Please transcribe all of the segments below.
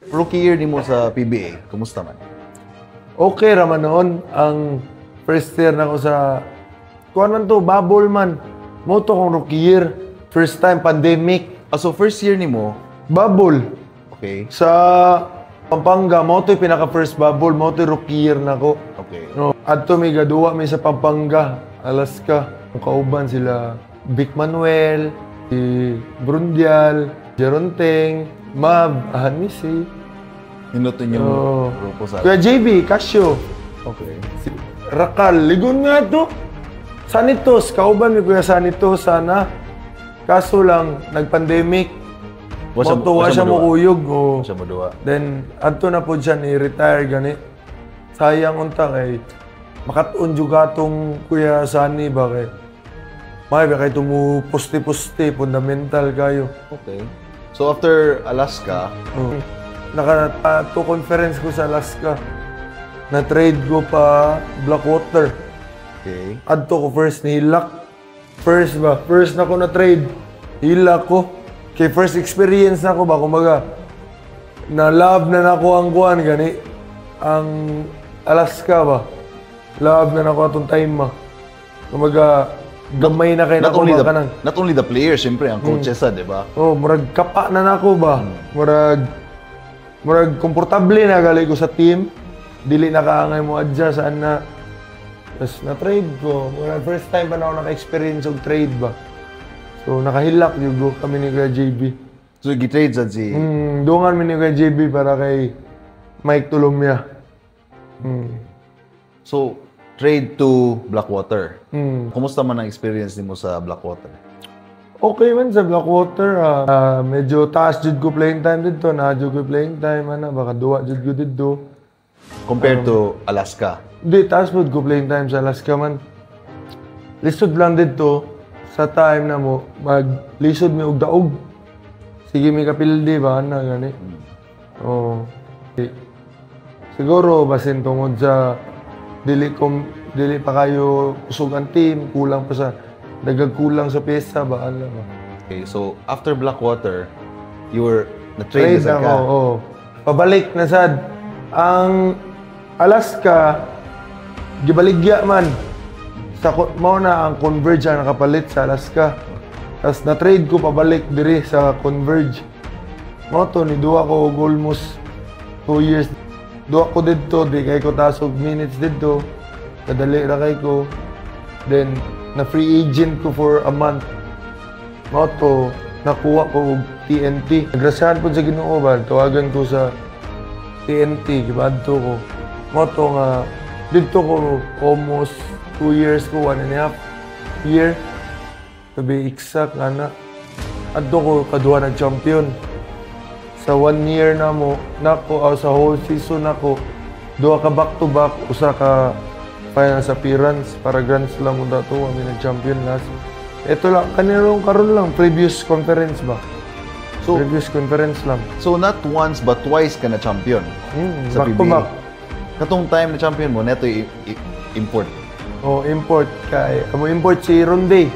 rookie year nimo sa PBA, kumusta man? Okay raman noon ang first year na ko sa kuan man to, bubble man. Mo to kong rookie year. First time pandemic. So first year nimo, Bubble. okay. Sa Pampanga, mo to pinaka first bubble, mo to rookie year na ko. Okay. No, adto mi gaduwa mi sa Pampanga, Alaska. Ang kauban sila Vic Manuel, si Brundial, Jeronteng, Mab, Hanisi. Hinuton yung grupo sa... Kuya JB, Casio. Okay. Si Rakal, ligon nga to. Sanitos, kauban mi Kuya Sanitos sana. Kaso lang, nag-pandemic. Matuwa siya mo kuyog. Siya mo duwa. Then, adto na po siya ni-retire gani. Sayang unta kay makatuon juga tong Kuya Sani ba kay may ba kay tumu poste-poste, fundamental kayo. Okay. So after Alaska, Naka-to conference ko sa Alaska. Na-trade ko pa Blackwater. okay. Adto ko first ni Hilak. First na ko na-trade. Hilak ko. Kay first experience na ko ba, kumbaga, na-love na nako ang kuan gani. Ang Alaska ba. Love na nako atong time ma. Kumbaga, gamay na kayo na ko ba kanang. Not only the players, siyempre, ang coaches di ba? Oh, murag kapa na nako ba. Murag komportable na gali ko sa team. Dili na kaangay mo adjust saan na. Tapos na-trade ko. First time pa na ako naka-experience og trade ba. So, nakahilak yung kami ni Kuya JB. So, gitrade sa si... Dungan mi ni Kuya JB para kay Mike Tulumya. So, trade to Blackwater. Kumusta man ang experience nimo sa Blackwater? Okay man sa Blackwater. Medyo taas jud ko playing time dito. Na-jud ko playing time. Baka duwa jud ko dito. Compared to Alaska? Di, taas po ko playing time sa Alaska man. Lisod lang dito. Sa time na mo, mag-lisod mi og daog. Sige mi kapildi ba na gani. Okay. Siguro basin tungod sa dili pa kayo usog ang team, kulang pa sa kulang sa pyesa ba ano ba. Okay, so after Blackwater, you were na-trade sa ka. Pabalik na sad ang Alaska gibaligya man. Sa mo na ang Converge ang nakapalit sa Alaska. Tapos na-trade ko pabalik diri sa Converge. Mo to ni duwa ko almost 2 years. Duwa ko dito, di kay ko tasog minutes dito. Kadali ra kay ko. Then na free agent ko for a month. Mo to nakuha ko og TNT. Nagrasahan po sa Ginoo ba, tawagan ko sa TNT, gibadto ko. Mo to nga dito ko almost 2 years ko, 1.5 year. To be exact, adto ko kaduha ng champion. Sa 1 year na mo, sa whole season nako, duha ka back-to-back, usa ka finals appearance para Grand Slam mo dato, kami nag-champion last. Ito lang, karon lang, previous conference ba? So, previous conference lang. So not once but twice ka na champion sa back PBA. to back. Katong time na champion mo, neto import. Import kay import si Ronde.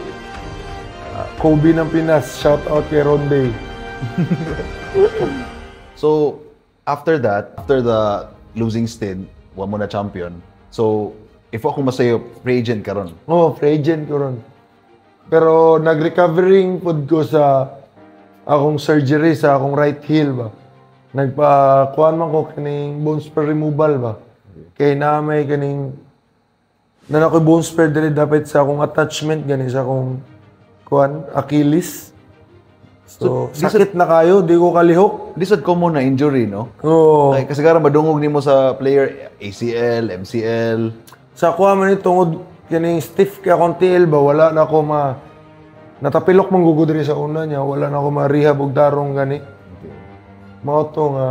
Kobe ng Pinas, shout out kay Ronde. So after that, after the losing stint, wa mo na champion. So if ako masayo, free agent ka ron. Free agent ko ron. Pero nag-recovering pud ko sa akong surgery sa akong right heel ba. Nagpa-kuan man ko kining bone spur removal ba. Kay na may kining na ako bone spur dili dapat sa akong attachment gani sa akong kuan Achilles. So sakit na kayo, di ko kalihok. This is common na injury, no? Oo. Kasi gara madungog nimo sa player ACL, MCL. Sa kuha man tungod kining stiff ka akong TL ba, wala na ako natapilok man gugod rin sa una niya, wala na ako ma-rehab og darong gani. Mao to nga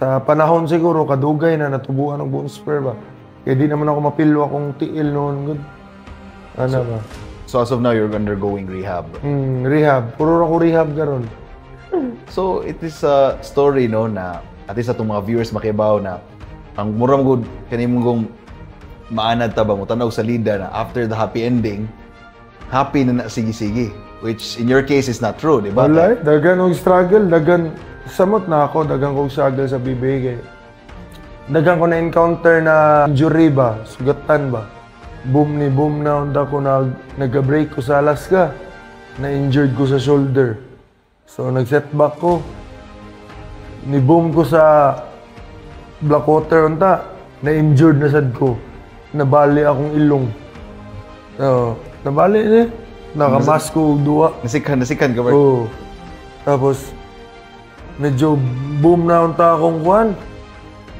sa panahon siguro kadugay na natubuan og bone spur ba. Kaya di naman ako mapilo akong tiil noon good. Ba? So as of now you're undergoing rehab. Rehab. Puro ako rehab karon. So it is a story no na at least atong mga viewers makibaw na ang mura mo kanimong maanad ta ba mo tanaw sa lida na after the happy ending, happy na sige-sige. Which in your case is not true, di ba? Wala, dagan og struggle, dagan samot na ako, dagang kong struggle sa PBA kay dagang ko na encounter na injury ba, sugatan ba. Boom na unta ko nag-break ko sa Alaska. Na-injured ko sa shoulder. So nag-setback ko. Ni-boom ko sa Blackwater unta. Na-injured na sad ko. Nabali akong ilong. So, nabali ni. Nakamas ko duwa. Nasikan ka ba? Oo. Tapos, medyo boom na unta akong kuhan.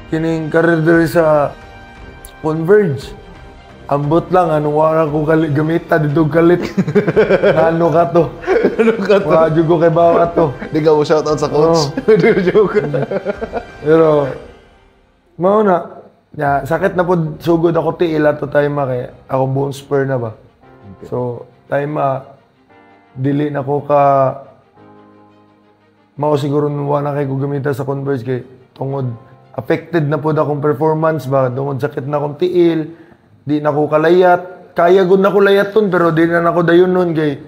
Kining career diri sa Converge. Ambot lang, anong wala ko gamita dito kalit. Ano ka to? Wala dyan ko kay bawa to. Di ka mo shoutout sa coach. Joke. Pero, mauna, sakit na po sugod ako tiil ato time kay ako bone spur na ba. Okay. So, time dili na ko ka mao siguro wala kay ko gamita sa Converge kay tungod affected na po akong performance ba, tungod sakit na akong tiil. Di na ko kalayat. Kaya gud na ko layaton pero di na nako dayon nun kay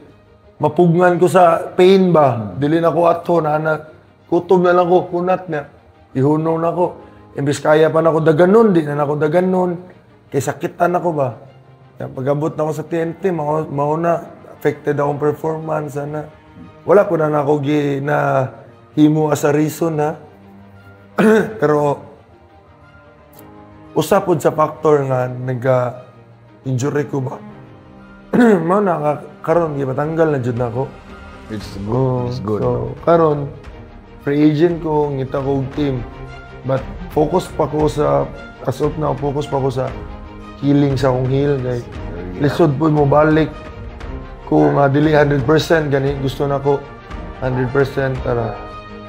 mapugngan ko sa pain ba. Dili na ko ato na kutob na lang ko kunat na. Ihunong na ko. Imbis kaya pa na ko daganon, di na nako daganon. Kay sakitan ako ba. Pag-abot na ako sa TNT, mauna affected akong performance ana. Wala po na nako na himo as a reason ha. Pero usapod sa factor nga nagka-injury ko ba. Mao na karon gibatanggal na jud nako. It's good. It's good. So, karon free agent ko ngita ko og team. But focus pa ko sa as of now, focus pa ko sa healing sa akong heel kay lisod po mo balik ko nga dili 100% gani gusto nako 100% para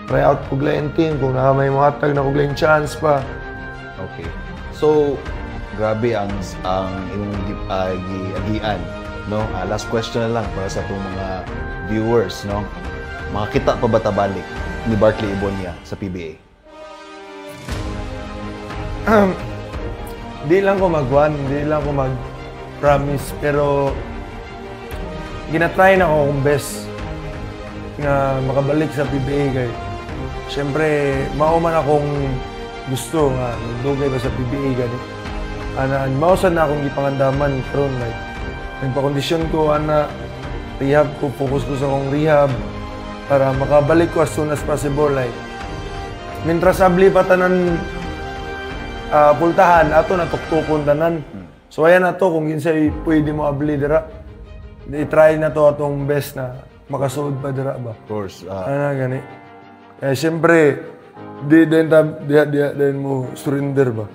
try out ko lain team kung na may mohatag na ko lain chance pa. Okay. So, grabe ang imong giagian, no? Last question na lang para sa itong mga viewers, no? Makakita pa ba tabalik ni Barkley Ibonia sa PBA? Di lang ko mag-promise, pero ginatry na ko kung best nga makabalik sa PBA kay siyempre mauman akong gusto nga dugay ba sa PBA gani. Mausan na akong gipangandaman karon like nagpa-kondisyon ko rehab ko, focus ko sa akong rehab para makabalik ko as soon as possible like mintras abli pa tanan pultahan ato na tuktukon tanan. So ayan na to kung ginsay pwede mo abli dira. I-try na to atong best na makasuod pa dira ba. Of course. Gani. Siyempre, di mo surrender ba?